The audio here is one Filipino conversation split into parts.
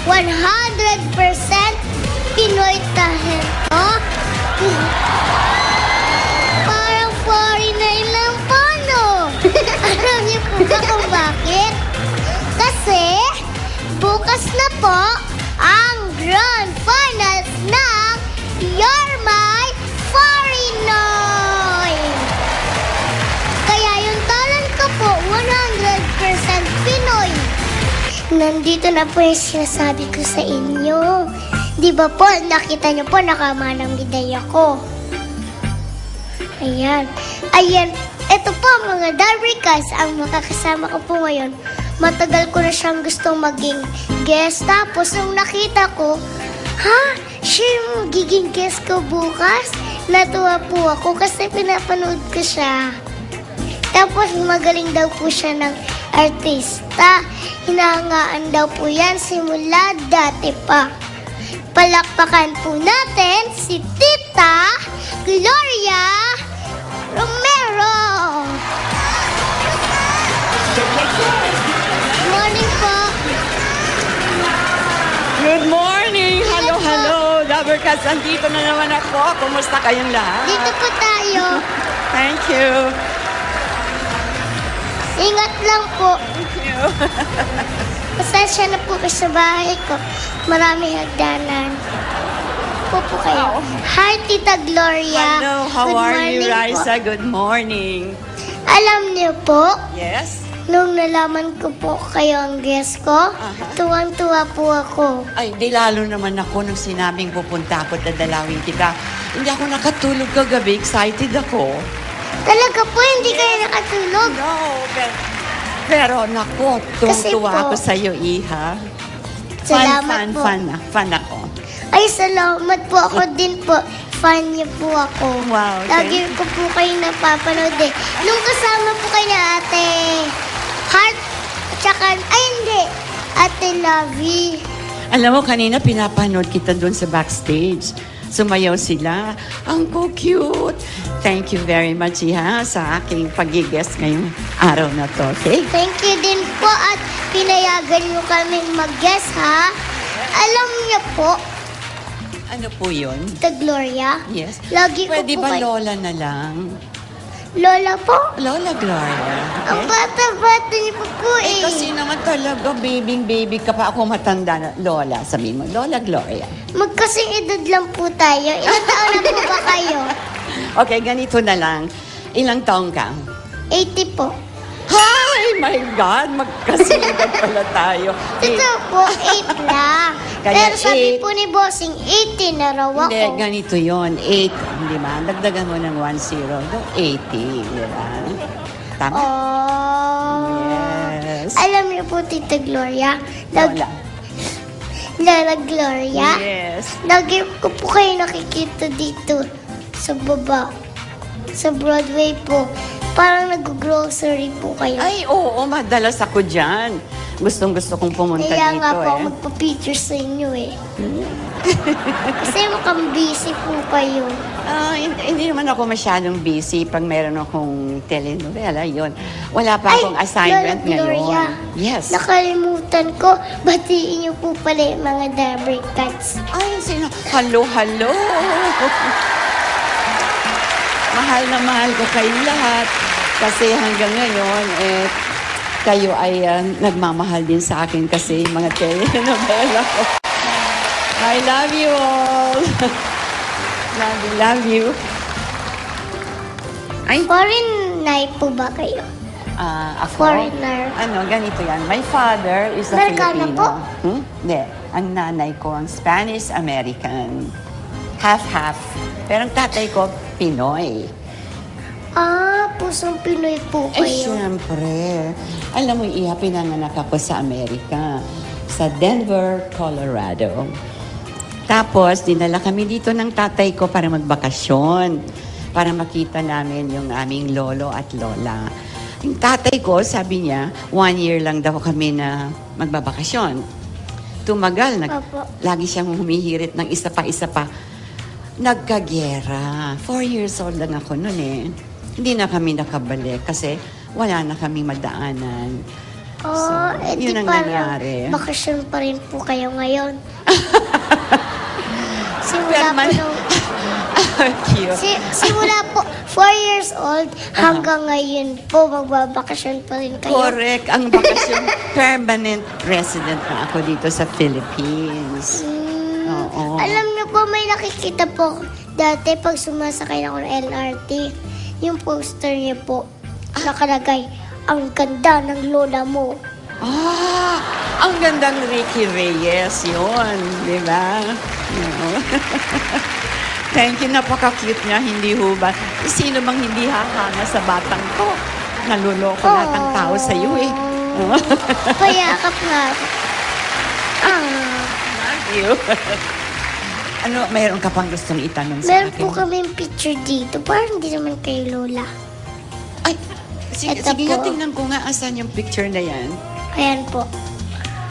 100% Pinoy tayo. Parang foreigner lang po, no? Alam niyo po ba kung bakit? Kasi, bukas na po ang grand finals ng You're My Foreigner! Kaya yung talent ko po, 100% Pinoy. Nandito na po yung sinasabi ko sa inyo. Di ba po, nakita niyo po, nakamanang medalya ko. Ayan. Ayan. Ito po mga Darbricas, ang makakasama ko po ngayon. Matagal ko na siyang gustong maging guest. Tapos nung nakita ko, siya yung magiging guest ko bukas. Natuwa po ako kasi pinapanood ko siya. Tapos magaling daw po siya ng artista. Hinahangaan daw po yan simula dati pa. Palakpakan po natin si Tita Gloria Romero. Morning po. Good morning! Hello, hello! Darbricas, andito na naman ako. Kumusta kayong lahat? Dito po tayo. Thank you. Ingat lang po. Thank you. Pasensya na po kayo sa bahay ko. Marami hagdanan. Po kayo. Hi, Tita Gloria. Hello, how Good are you, morning Raisa? po. Good morning. Alam niyo po, Yes? nung nalaman ko po kayo ang guest ko, tuwang-tuwa po ako. Ay, di lalo naman ako nung sinabing pupunta ako at dadalawin kita. Hindi ako nakatulog kagabi. Excited ako. Talaga po, hindi kayo nakatulog. No, pero naku, Kasi tuwang-tuwa po, ako sa'yo, Iha. Salamat po. Fan ako. Ay, salamat po. Ako din po. Fan niyo po ako. Wow, Lagi ko po kayo napapanood eh. Nung kasama po kayo na Ate Heart, tsaka, ay hindi, Ate Lovey. Alam mo, kanina pinapanood kita doon sa backstage. Sumayaw sila. Ang cute. Thank you very much, Iha, sa aking pag-guest ngayong araw na to, okay? Thank you din po at pinayagan niyo kaming mag-guest, ha? Alam niyo po, Ano po yun? Tita Gloria, Yes. lagi ko Pwede po ba kayo... Lola na lang? Lola po? Lola Gloria. Ang Okay? bata-bata niyo po eh. Kasi naman talaga, baby ka pa. Ako matanda na. Lola, sabihin mo. Lola Gloria. Magkasing edad lang po tayo. Ilang taon na po ba kayo? Okay, ganito na lang. Ilang taong ka? 80 po. Hi! My God! Magkasinagad pala tayo. Ito po, 8 lang. Kaya Pero sabi 8. po ni Bossing, 80 na raw ako. Hindi, ganito yon 8, di ba? Dagdagan mo ng 1-0. 80, di ba? Tama? Oh. Yes. Alam niyo po, Tita Gloria, Lola. Lola Gloria, Yes. lagi ko po kayo nakikita dito sa baba, sa Broadway po. Parang nag-grocery po kayo. Ay, oo, madalas ako dyan. Gustong-gusto kong pumunta Kaya dito nga po, eh. magpa-picture sa inyo eh. Kasi mukhang busy po kayo. Hindi naman ako masyadong busy pag meron akong telenovela, yun. Wala pa akong assignment Lola Gloria, ngayon. Yes. nakalimutan ko. Batiin niyo po pala yung mga Darbricas. Ay, sino? Hello. Mahal na mahal ko kayong lahat. Kasi hanggang ngayon, kayo ay nagmamahal din sa akin kasi yung mga telenovela ko. I love you all. love you. Ay, Foreign night po ba kayo? ako? Foreigner. Ganito yan. My father is a Amerikano Filipino. po? Hindi. Ang nanay ko, ang Spanish-American. Half-half. Pero ang tatay ko, Pinoy. Pusong Pinoy po kayo. Siyempre. Alam mo, Iha, pinanganak ako sa Amerika. Sa Denver, Colorado. Tapos, dinala kami dito ng tatay ko para magbakasyon. Para makita namin yung aming lolo at lola. Yung tatay ko, sabi niya, 1 year lang daw kami na magbabakasyon. Tumagal, Opo. lagi siyang humihirit ng isa pa. Nagkagyera. 4 years old lang ako noon eh. Hindi na kami nakabalik kasi wala na kaming madaanan. Oh, yun ang nangyari. Bakasyon pa rin po kayo ngayon. Simula po Perman- nung... Cute. Simula po, 4 years old, hanggang ngayon po, magbabakasyon pa rin kayo. Correct. Ang bakasyon, permanent resident na ako dito sa Philippines. Oo. Alam niyo po, may nakikita po dati pag sumasakay ako ng LRT. Yung poster niya po, nakalagay, ang ganda ng lola mo. Ah, ang gandang Ricky Reyes yun, di ba? Oo. Thank you, napaka-cute niya, hindi ho ba? Sino bang hindi hahanga sa batang to? Naluloko lahat ng tao sa iyo eh. Payakap nga. Love you. Ano, mayroon ka pang gustong itanong sa Meron akin? po kami picture dito. Parang hindi naman kayo lola. Ay, sige, Ito sige nga, po. tingnan ko nga asan yung picture na yan. Ayan po.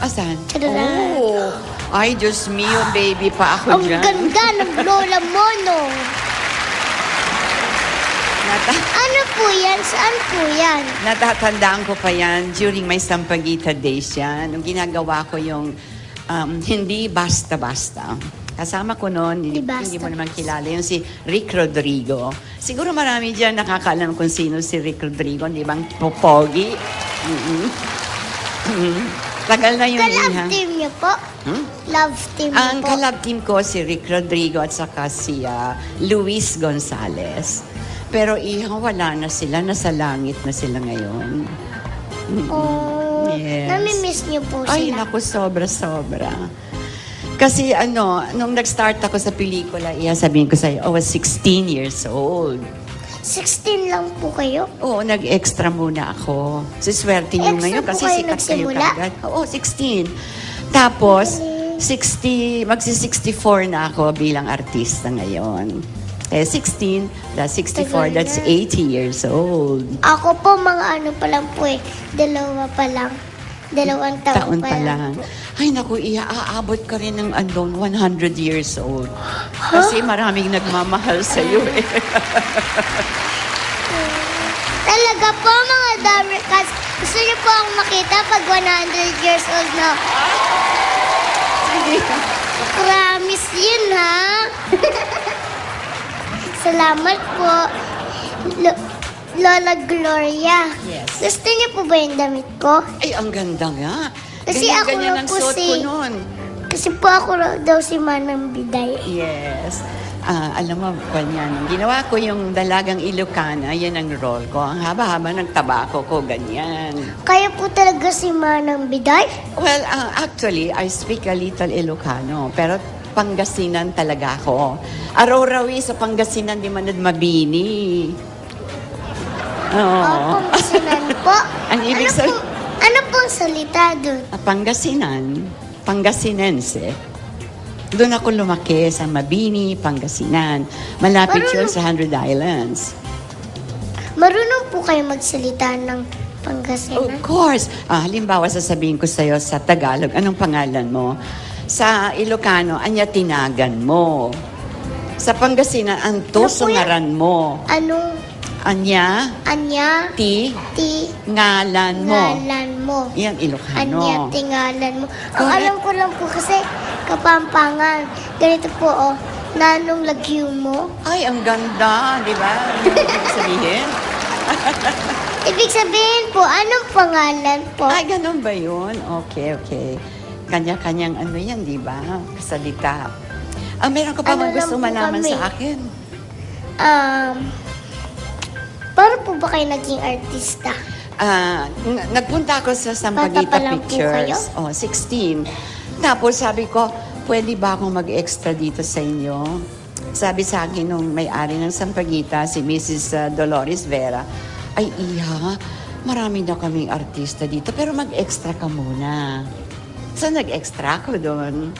Asan? Tadala. Oh, ay, Diyos mio, baby pa ako Ang dyan. ganda ng lola mo, no? Ano po yan? Saan po yan? Natatandaan ko pa yan during my Sampaguita days yan. Nung ginagawa ko yung hindi basta-basta. Kasama ko noon, Hindi hindi basta. mo naman kilala, yung si Rick Rodrigo. Siguro marami dyan nakakaalam kung sino si Rick Rodrigo, di ba? Ang popogi. Tagal na yun, Ka-love Iha. team niyo po? Love team niyo Ang po? kalab team ko si Rick Rodrigo at saka si Luis Gonzalez. Pero Iha, wala na sila. Nasa langit na sila ngayon. Oh, Yes. nami-miss niyo po Ay, sila. naku, sobra-sobra. Kasi nung nag-start ako sa pelikula, sabihin ko sa'yo, I was 16 years old. 16 lang po kayo? Oo, nag-extra muna ako. Siswerte niyo Extra ngayon po kasi kayo sikat kayo nagsimula? kagad. Oo, 16. Tapos, magsi-64 na ako bilang artista ngayon. 16 plus 64, Tagal that's na. 80 years old. Ako po, mga ano pa lang po eh. 2 pa lang. 2 taon Taon pa lang. po. Ay, naku, aabot ka rin ng 100 years old. Kasi maraming nagmamahal sa iyo eh. Talaga po, mga Dabrikas. Gusto niyo po akong makita pag 100 years old na ako? Promise yun, ha? Salamat po. Lola Gloria. Yes. Gusto niyo po ba yung damit ko? Ay, ang ganda nga. Kasi ako Ganyan lang ang po suot ko si- noon. Kasi po ako daw si Manang Biday. Yes. Alam mo, ganyan. Ginawa ko yung dalagang Ilocana, yan ang role ko. Ang haba-haba ng tabako ko, ganyan. Kaya po talaga si Manang Biday? Well, actually, I speak a little Ilocano, pero Pangasinan talaga ako. Araw-rawi sa Pangasinan, di man mabini. Oo. Pangasinan po. Ang ibig sabihin- Ano pong salita doon? Pangasinan, Pangasinense. Doon ako lumaki sa Mabini, Pangasinan. Malapit yun sa 100 Islands. Marunong po kayo magsalita ng Pangasinan? Of course. Halimbawa, sasabihin ko sa'yo sa Tagalog, anong pangalan mo? Sa Ilocano, anya tinagan mo. Sa Pangasinan, anto Ano po yan? sungaran mo. Anong Anya, anya, ti, ti, ngalan mo. ngalan mo? Yan, Ilocano. Anya, tingalan mo. Ang Correct. alam ko lang po kasi Kapampangan. Ganito po, oh. Nanong lagyo mo. Ay, ang ganda, di ba? Ano yung sabihin? Ibig sabihin po, anong pangalan po? Ay, ganun ba yun? Okay, okay. Kanya-kanyang ano yan, di ba? Kasalita. Meron ka pa Ano bang gusto lang po malaman kami? sa akin? Paano po ba kayo naging artista? Nagpunta ako sa Sampaguita Bata pa lang po Pictures. kayo? 16. Tapos sabi ko, pwede ba akong mag-extra dito sa inyo? Sabi sa akin nung may-ari ng Sampaguita, si Mrs. Dolores Vera, ay Iha, marami na kaming artista dito, pero mag-extra ka muna. So nag-extra ako doon.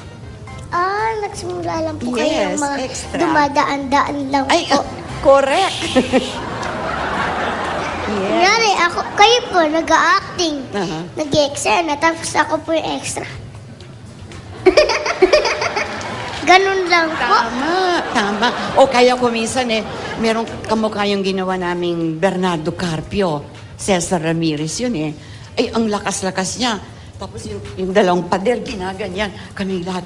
Nagsimula lang po Yes, kayo mga extra. dumadaan-daan lang Ay, po. correct. Yes. Kunyari, kayo po, nag-acting. Aha. Nag-extra, tapos ako po yung extra. Ganun lang po. Tama. O kaya kuminsan merong kamukha yung ginawa naming Bernardo Carpio. Cesar Ramirez yun Ay, ang lakas-lakas niya. Tapos yung dalawang pader, ginaganyan. Kami lahat,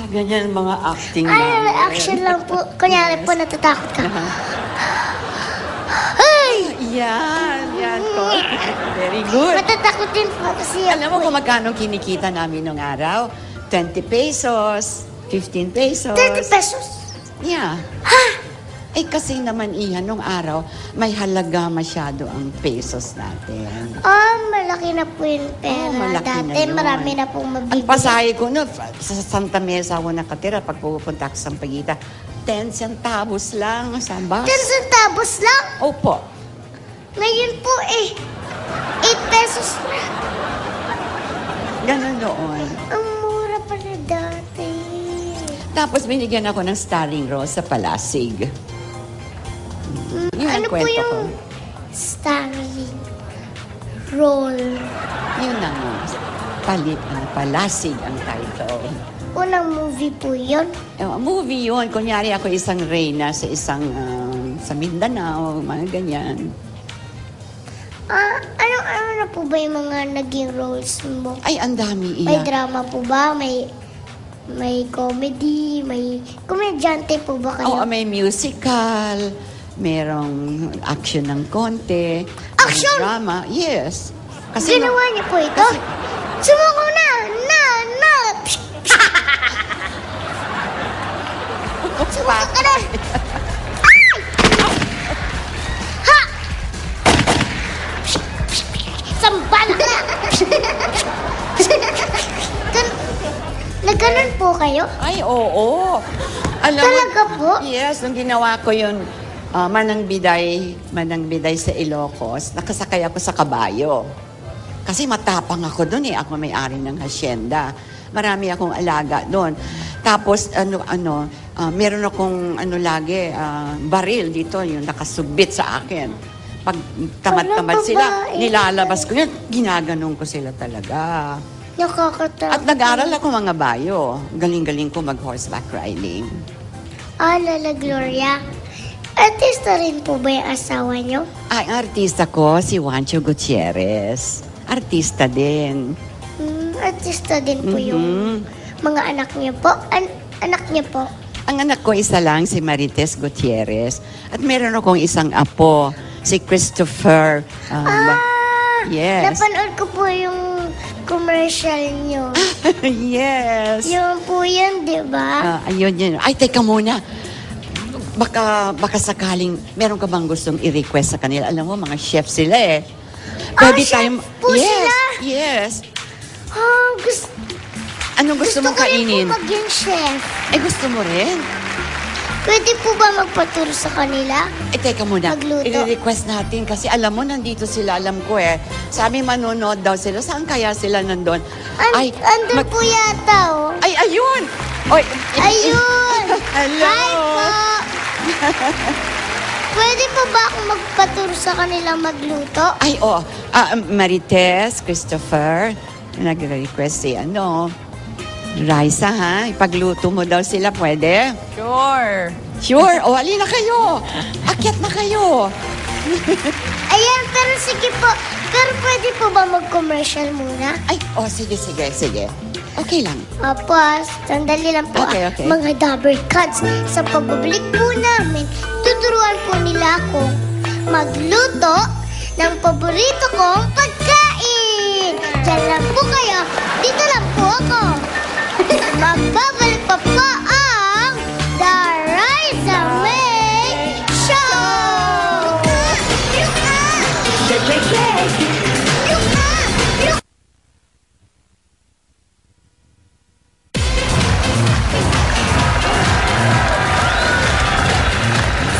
ganyan mga acting Ay, namin. action lang po. Kunyari po, natatakot ka. Ay! Yan po. Very good. Matatakot din po kasi Alam mo kung magkano kinikita namin nung araw? 20 pesos, 15 pesos. 30 pesos. Yeah. Eh kasi naman iyan, nung araw, may halaga masyado ang pesos natin. Malaki na po yung pera. malaki na Dati, yun. marami na pong Ang mabibili. pasahe ko no, sa Santa Mesa ako nakatira pag pupunta ako sa Sampaguita, 10 centavos lang sa bus. 10 centavos lang. Opo. Ngayon po 8 pesos na. Ganun noon. Ang mura pala dati. Tapos binigyan ako ng starring role sa Palasig. Yun ang Ano po kwento ko. yung starring role? Yun ang Palasig ang title. Unang movie po yun. Movie yun. Kunyari ako isang reyna sa isang sa Mindanao, mga ganyan. Ano na po ba yung mga naging roles mo? Ay, ang dami May iya. drama po ba? May comedy? May komedyante po ba kayo? Oo, may musical, merong action ng konti. Action? May drama, yes. Kasi Ginawa niyo po ito? Sumuko na! Psh, psh. Sumuko ka na! Ay! Ha! Psh, psh, psh. Sambal ka na! Nagganon po kayo? Ay, oo. Alam Talaga po? Yes, nung ginawa ko yun, Manang Biday sa Ilocos, nakasakay ako sa kabayo. Kasi matapang ako doon ako may-ari ng hacienda. Marami akong alaga doon. Tapos, meron akong lagi, baril dito, yung nakasubit sa akin. Pag tamad-tamad Walang sila, babae. nilalabas ko yun, ginaganon ko sila talaga. Nakakatakot. At nag-aral ako mga bayo. Galing-galing ko mag-horseback riding. Lala Gloria. Artista rin po ba yung asawa niyo? Ay, ang artista ko, si Juancho Gutierrez. Artista din. Artista din po Mhm. yung mga anak niyo po. Anak niyo po. Ang anak ko isa lang, si Marites Gutierrez. At meron akong isang apo, si Christopher. Yes. Napanood ko po yung commercial niyo. Yes. Yung po yun, di ba? Ayun yun. Ay, teka muna. Baka sakaling, meron ka bang gustong i-request sa kanila? Alam mo, mga chef sila eh. Chef po yes, sila? Yes. Gusto, Anong gusto mong ko rin kainin? po maging chef. Eh, gusto mo rin? Pwede po ba magpaturo sa kanila? Eh, teka muna. Magluto. I-request natin kasi alam mo, nandito sila, alam ko eh. Sabi manonood daw sila. Saan kaya sila nandun? Andun po yata, oh. Ay, ayun! Oy, Ayun! Hello! Hi po! Pwede po ba akong magpaturo sa kanila magluto? Ay, Marites, Christopher, nag-request si Raisa, ha? Ipagluto mo daw sila, pwede? Sure. Sure. O, alin na kayo. Akyat na kayo. Ayan, pero sige po. Pero pwede po ba mag-commercial muna? Ay, sige. Okay lang. Sandali lang po. Okay. Mga Dabber Cats, sa pagbabalik po namin, tuturuan po nila akong magluto ng paborito kong pagkain. Diyan lang po kayo. Dito lang po ako. Magbabalik pa po ang The Riza May Show!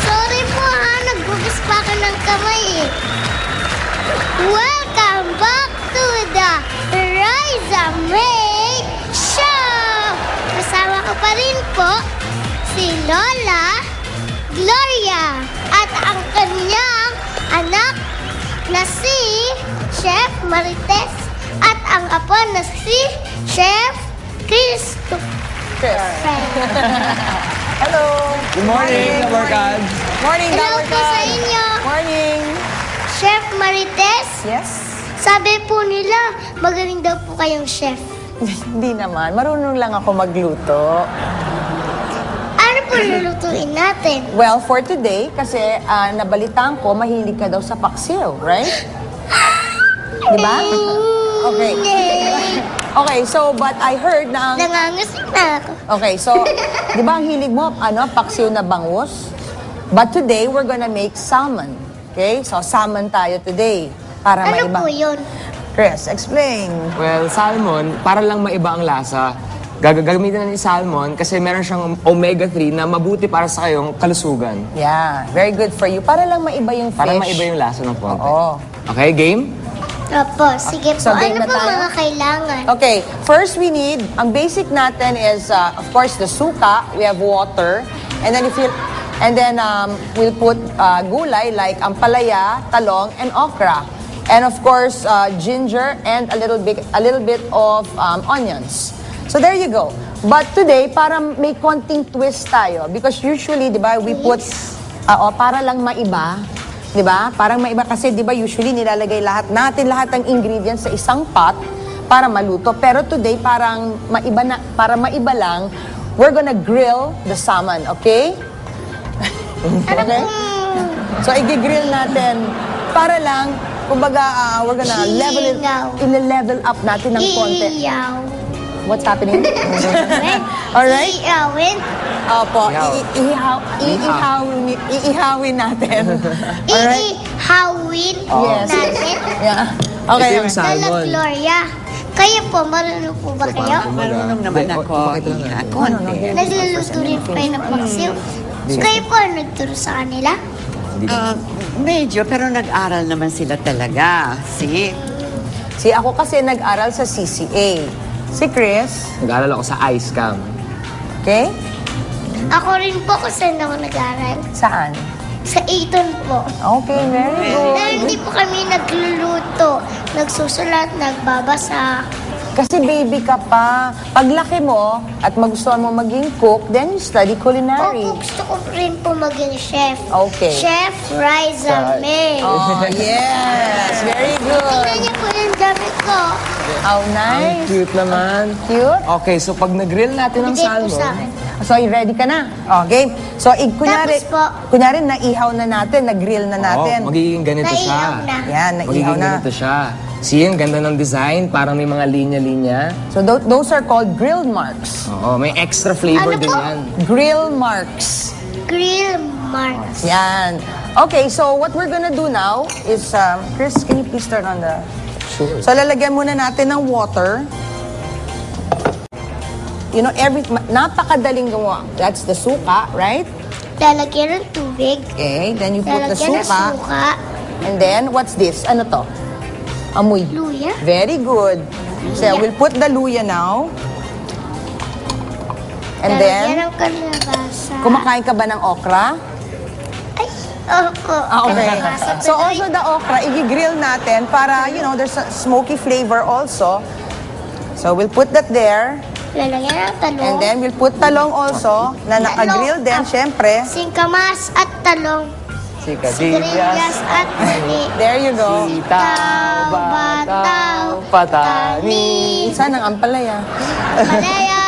Sorry po ha, nagbugas pa ka ng kamay eh. Welcome back to the Riza May Show! Kasama ko pa rin po si Lola Gloria at ang kanyang anak na si Chef Marites at ang apo na si Chef Christopher. Hello. Good morning, Dabber Gods. Morning, Hello Dabber po sa Gods. inyo. Morning. Chef Marites Yes. Sabi po nila, magaling daw po kayong chef. Hindi naman. Marunong lang ako magluto. Ano po lulutuin natin? Well, for today, kasi nabalitaan ko, mahilig ka daw sa paksiw, right? Diba? Okay. Okay, so, but I heard na ang... Nangangasin na ako. Okay, so, di ba ang hilig mo, paksiw na bangus? But today, we're gonna make salmon. Okay? So, salmon tayo today. Para Ano maiba. po yun? Chris, explain. Well, salmon, para lang maiba ang lasa, gagamitin natin yung salmon kasi meron siyang omega-3 na mabuti para sa kayong kalusugan. Yeah, very good for you. Para lang maiba yung fish. Para maiba yung lasa ng konti. Oo. Okay, game? Opo, sige po. So, game Ano na po tayo? mga kailangan? Okay, first we need, ang basic natin is, of course, the suka. We have water. And then we'll put gulay like ampalaya, talong, and okra. And of course, ginger and a little bit of onions. So there you go. But today, para may konting twist tayo. Because usually, di ba, we put, para lang maiba. Di ba? Parang maiba kasi, di ba, usually nilalagay lahat ng ingredients sa isang pot para maluto. Pero today, para maiba lang, we're gonna grill the salmon, okay? Okay? So, i-grill natin para lang, kumbaga, we're gonna level up natin ng konti. Iiyaw. What's happening? Alright? Iiyawin. Opo, iihawin natin. Alright? Iihawin Yes. natin. Yeah. Okay. Ito yung salmon. Dala Gloria. Kayo po, marunong po ba kayo? Marunong naman ako. Konti. Nagluluto rin pa ng paksiw. So, kayo po, nagturo sa kanila? Medyo, pero nag-aral naman sila talaga. Si ako kasi nag-aral sa CCA. Si Chris, Nag-aaral ako sa ice cam. okay? Ako rin po kung saan ako nag-aral. Saan? Sa Eton po. Okay, very good. Dahil hindi po kami nagluluto. Nagsusulat, nagbabasa. Kasi baby ka pa. Paglaki mo at magustuhan mo maging cook, then you study culinary. Opo, gusto ko rin po maging chef. Okay. Chef Riza May. Oh, yes. Very good. Tingnan niyo po yung damit ko. How nice. Cute naman. Cute. Okay, so pag nag-grill natin ng Bigay po sa salmon, akin. So, ready ka na? Okay. So, Tapos po, kunyari, naihaw na natin, nag-grill na natin. magiging ganito siya. naihaw na. Yan, naihaw Magiging na. ganito siya. See, ang ganda ng design, parang may mga linya-linya. So, those are called grilled marks. Oo, may extra flavor Ano din po? yan. Grill marks. Grill marks. Yan. Okay, so what we're gonna do now is, Chris, can you please turn on the... Sure. So, lalagyan muna natin ng water. You know, napakadaling gawa. That's the suka, right? Lalagyan ng tubig. Okay, then you put the Lalagyan ng suka. suka. And then, what's this? Ano to? Amoy. Luya. Very good. So, Luya. we'll put the luya now. And Lalagyan then, ng kalabasa. kumakain ka ba ng okra? Ay, opo. Okay. Kalabasa So, pala. also the okra, i-grill natin para, you know, there's a smoky flavor also. So, we'll put that there. Lalagyan ng talong. And then, we'll put talong also, na naka-grill din, syempre. Singkamas at talong. Sigarilyas at mani. There you go. Tao, bataw, patani. Saan ang ampalaya? Malaya.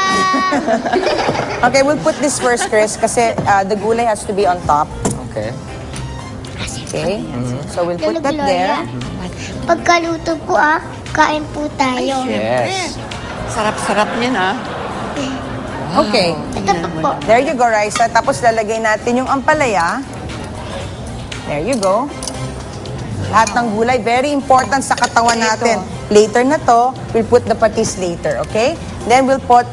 Okay, we'll put this first, Chris, kasi the gulay has to be on top. Okay. Okay? So, we'll put Lolo that there. Gloria, pagkaluto po kain po tayo. Yes. Sarap-sarap niyan, Okay. Ito pa po. There you go, Raisa. Tapos lalagay natin yung ampalaya. There you go. Lahat ng gulay, very important sa katawan natin. Later na to, we'll put the patis later, okay? Then we'll put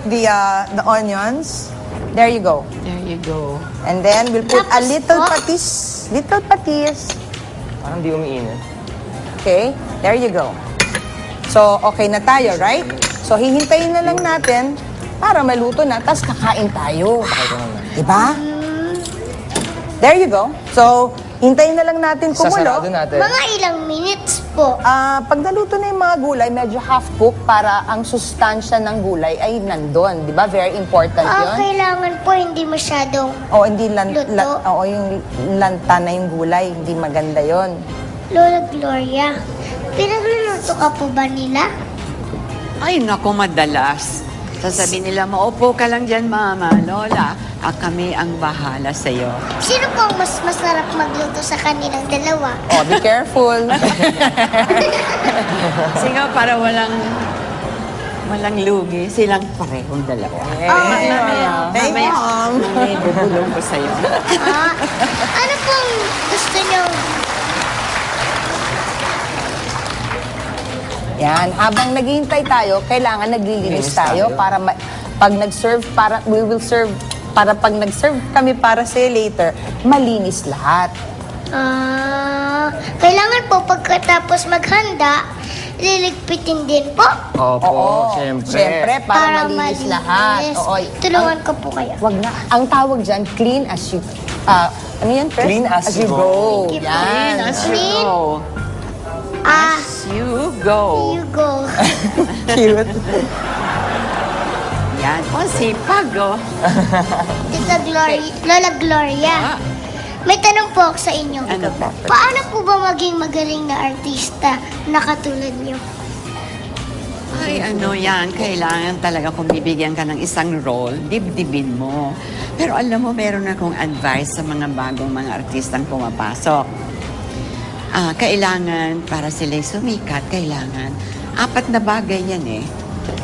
the onions. There you go. There you go. And then we'll put a Tapos little po? patis. Little patis. Parang di umiinit. Okay? There you go. So, okay na tayo, right? So, hihintayin na lang natin para maluto na, tapos kakain tayo. Diba? There you go. So, hintayin na lang natin Sasarado kumulo. natin. Mga ilang minutes po. Pag naluto na yung mga gulay, medyo half-cook para ang sustansya ng gulay ay nandun. Di ba? Very important yun. Kailangan po hindi masyadong O, hindi Luto. yung lanta na yung gulay. Hindi maganda yon. Lola Gloria. Pinagluluto ka po ba nila? Ay, naku, madalas. Sasabihin nila, maupo ka lang dyan, Mama, Lola. Kami ang bahala sa'yo. Sino po ang mas masarap magluto sa kanilang dalawa? Oh, be careful. Sige, para walang lugi. Silang parehong dalawa. Thank you, Mom. May bubulong ko sa'yo. Ano pong gusto niyo? Yan, habang naghihintay tayo, kailangan naglilinis Linis tayo tayo. para pag nag-serve, we will serve, para pag nag-serve kami para sa later, malinis lahat. Kailangan po pagkatapos maghanda, liligpitin din po. Opo, syempre. para malinis lahat. Oo. Tulungan ko po kayo. Wag na. Ang tawag dyan, clean as you, ano yan, Chris? Clean as you go. Thank you po. Yan. As you Clean. go. As you go. You go. Cute. Yan. O, sipag, oh. Tita Gloria, Lola Gloria. May tanong po ako sa inyo. Ano po? Paano po ba maging magaling na artista na katulad niyo? Ay, ano yan, kailangan talaga kung bibigyan ka ng isang role, dibdibin mo. Pero alam mo, meron akong advice sa mga bagong mga artistang pumapasok. Kailangan, para sila'y sumikat, kailangan, 4 na bagay yan eh.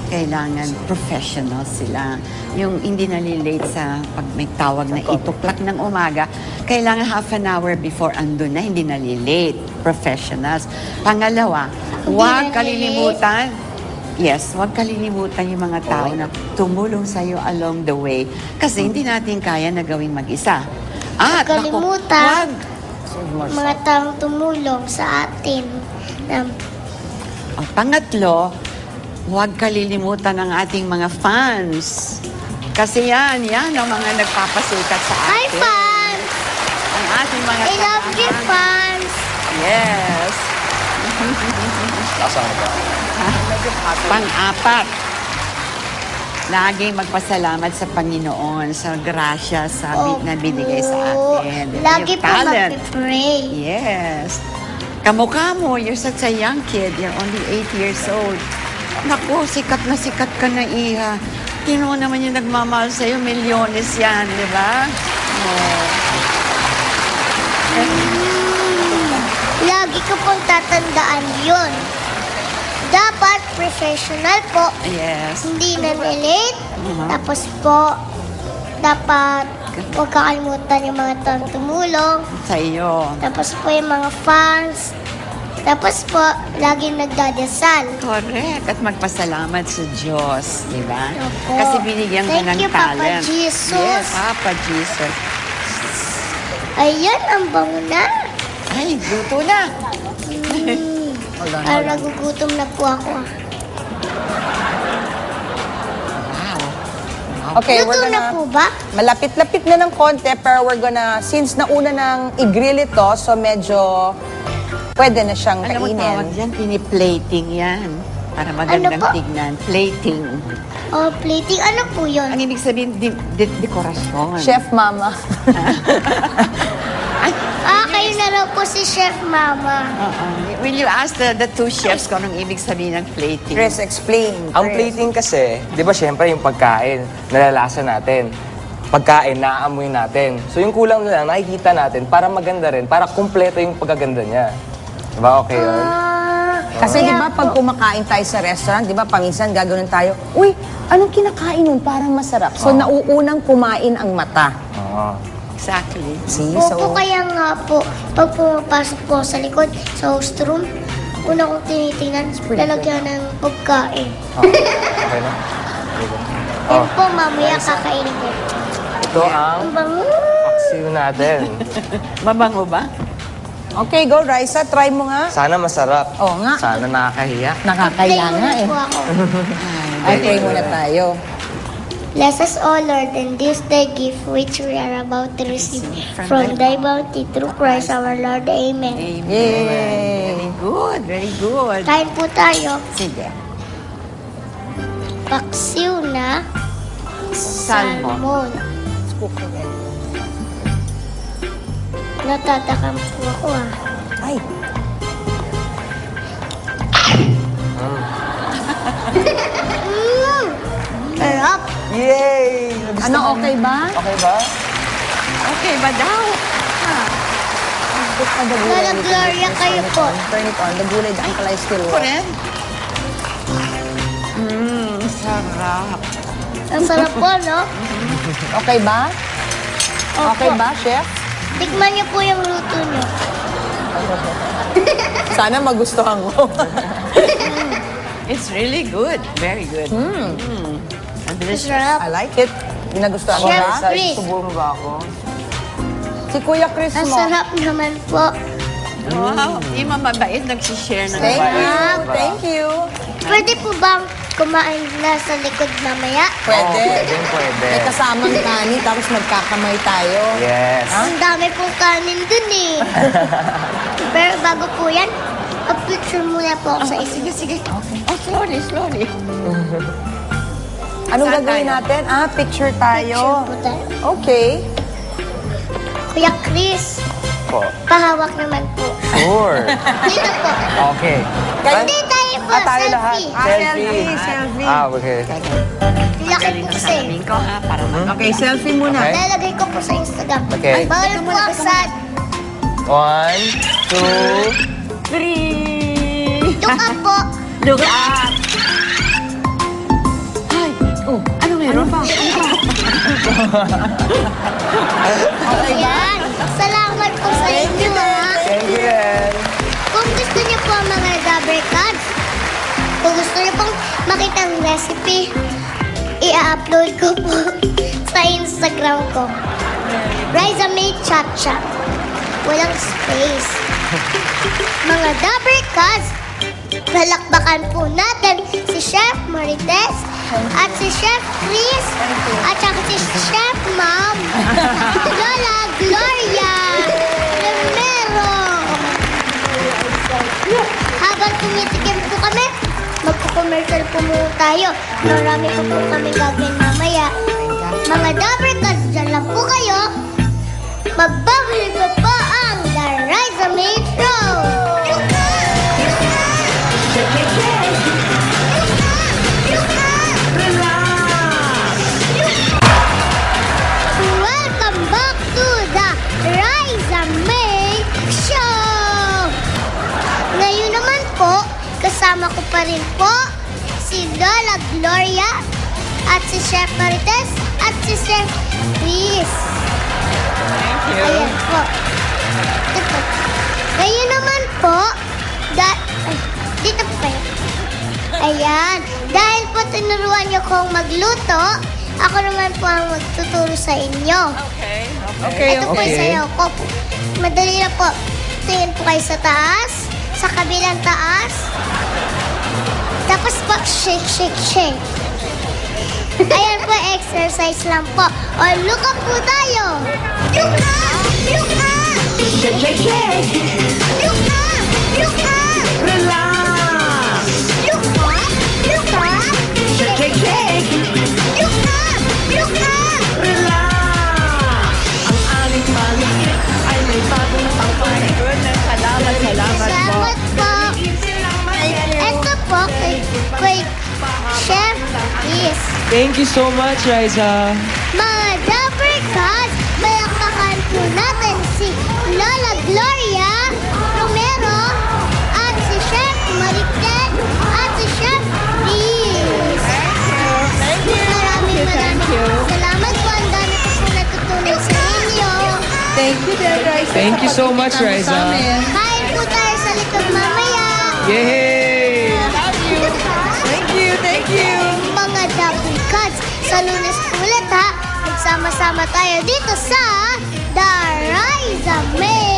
Kailangan professional sila. Yung hindi nalilate sa pag may tawag na ituklak ng umaga, kailangan half an hour before andun na, hindi nalilate. Professionals. Pangalawa, huwag kalilimutan. Yes, huwag kalilimutan yung mga tao na tumulong sa'yo along the way. Kasi hindi natin kaya na gawin mag-isa. At, naku, Kalimutan. huwag. Mga taong tumulong sa atin. Pangatlo, huwag kalilimutan ang ating mga fans. Kasi yan ang mga nagpapasikat sa atin. Hi, fans! Ang ating mga I love you, tagahanga. fans! Yes. Pang-4, laging magpasalamat sa Panginoon sa grasya na binigay sa atin. Lagi Yung po talent. mag-pray. Yes. Kamukha mo, you're such a young kid. You're only 8 years old. Naku, sikat ka na, Iha. Tino naman yung nagmamahal sa'yo, milyones yan, di ba? Oh. Lagi ko pong tatandaan yun. Dapat professional po. Yes. Hindi na-relate. Mhm. Tapos po, dapat huwag kakalimutan yung mga taong tumulong. Sa iyo. Tapos po yung mga fans. Tapos po, laging nagdadasal. Correct. At magpasalamat sa Diyos, di ba? Opo. Kasi binigyan ka Thank ng you, Papa talent. Jesus. Yes, Papa Jesus. Ayan, ang bango na. Ay, luto na. Ay, nagugutom na po ako. Wow. Okay, Luto we're na gonna... po ba? Malapit-lapit na ng konti, pero we're gonna, since nauna nang i-grill ito, so medyo pwede na siyang Alam mo, tawag kainin. yan, piniplating yan. Para magandang Ano po? tignan. Plating. Oh, plating. Ano po yun? Ang ibig sabihin, dekorasyon. Chef Mama. Ay, Kayo na raw po si Chef Mama. will you ask the two chefs kung anong ibig sabihin ng plating? Chris, explain. Ang Chris. plating kasi, di ba syempre yung pagkain, nalalasa natin. Pagkain, naaamoy natin. So yung kulang na lang, nakikita natin para maganda rin, para kumpleto yung pagkaganda niya. Diba okay yun? Kasi di Kaya ba pag po. kumakain tayo sa restaurant, di ba paminsan gagawin tayo, uy, anong kinakain nun? Parang masarap. So nauunang kumain ang mata. Oo. Exactly. See? Opo, So, kaya nga po, pag pumapasok po sa likod, sa host room, una kong tinitingnan, lalagyan ng pagkain. Okay na? Yan po, mamaya kakainin ko. Ito ang Ang bango! paksiw natin. Mabango ba? okay, go Raisa, try mo nga. Sana masarap. Oo nga. Sana nakakahiya. Nakakaya nga eh. po ako. Ay, pray muna tayo. Bless us, O Lord, and this day gift which we are about to receive from thy bounty through Christ our Lord. Amen. Amen. Yay! Very good, very good. Kain po tayo. Sige. Paksiw na Salmon. Natatakam po ako Ay, Yay! Ano, okay ba? Okay ba? Okay ba daw? Put on the gulay. Lola Gloria, kayo po. Turn it on. The gulay, the ampalaya is still Ako raw. rin. Sarap. Ang sarap po, no? Okay ba? Okay Opo. ba, chef? Tikman niyo po yung luto niyo. Sana magustuhan ko. It's really good. Very good. And delicious. Sarap. I like it. Ginagustuhan mo Chef ba? Sa Chris. subo mo ba ako? Si Kuya Chris Ang mo. sarap naman po. Wow. Yung mababait nagsishare ng Thank you. Sarap. Thank you. Pwede po bang kumain na sa likod mamaya? Pwede. Pwede. May kasamang kanin, tapos magkakamay tayo. Yes. Ang dami pong kanin dun eh. Pero bago po yan, picture muna po ako sa isa. Sige, sige. Oh, slowly, slowly. Anong Saan gagawin tayo? natin? Picture tayo. Picture po tayo. Okay. Kuya Chris, Po. pahawak naman po. Sure. Dito po. Okay. Hindi tayo po, Tayo lahat. selfie. selfie. Okay. Laki Magaling po ng kasi. salamin ko ha, para mag- Okay, selfie muna. Okay. Lalagay ko po sa Instagram. Okay. Bawal po ang sad. 1, 2, 3. Look up po. Look up. Ay, oh, ano meron? Ayan. Salamat po sa inyo ha. thank you, Ren. Kung gusto niyo po mga Dabber Cards, kung gusto niyo pong makita ang recipe, i-upload ko po sa Instagram ko. Riza May Chacha. Walang space. Mga Dabber Cards, palakbakan po natin si Chef Marites at si Chef Chris at saka si Chef Mom Lola Gloria Romero. Habang tumitikim po kami, magpo-commercial po muna tayo. Marami pa po kami gagawin mamaya. Mga Dabber Cards, dyan lang po kayo. Magbabalik pa po ang The Riza May Show. Welcome back to the Riza May Show! Ngayon naman po, kasama ko pa rin po si Lola Gloria at si Chef Marites at si Chef Chris. Thank you. Ayan po. Ito. Ngayon naman po, ay, dito po kayo. Ayan. Dahil po tinuruan niyo kong magluto, ako naman po ang magtuturo sa inyo. Okay. Okay, Ito po yung sayaw ko. Madali na po. Tingin po kayo sa taas, sa kabilang taas. Tapos po, shake, shake, shake. Ayan po, exercise lang po. O, look up po tayo. Look up! Look up! Shake, shake, shake! Look up! Look up! Relax. Look up! Look up! Shake, shake, shake! Look up! Look up! Relax. Ang aling maliit ay may bagong pangpahay. Goodness, salamat, salamat po. Salamat po. Ito po kay Chef Chris. Thank you so much, Riza. Mga Dabber Cards, malakpakan po natin si Lola Gloria Romero at si Chef Marites at si Chef Chris. Maraming salamat po. Ang dami ko po natutunan sa inyo. Thank you, Riza. Thank you so much, Riza. Kain po tayo sa likod mamaya. Yay! Thank you, thank you. Mga Dabber Cards, sa Lunes po ulit ha. Magsama-sama tayo dito sa The Riza May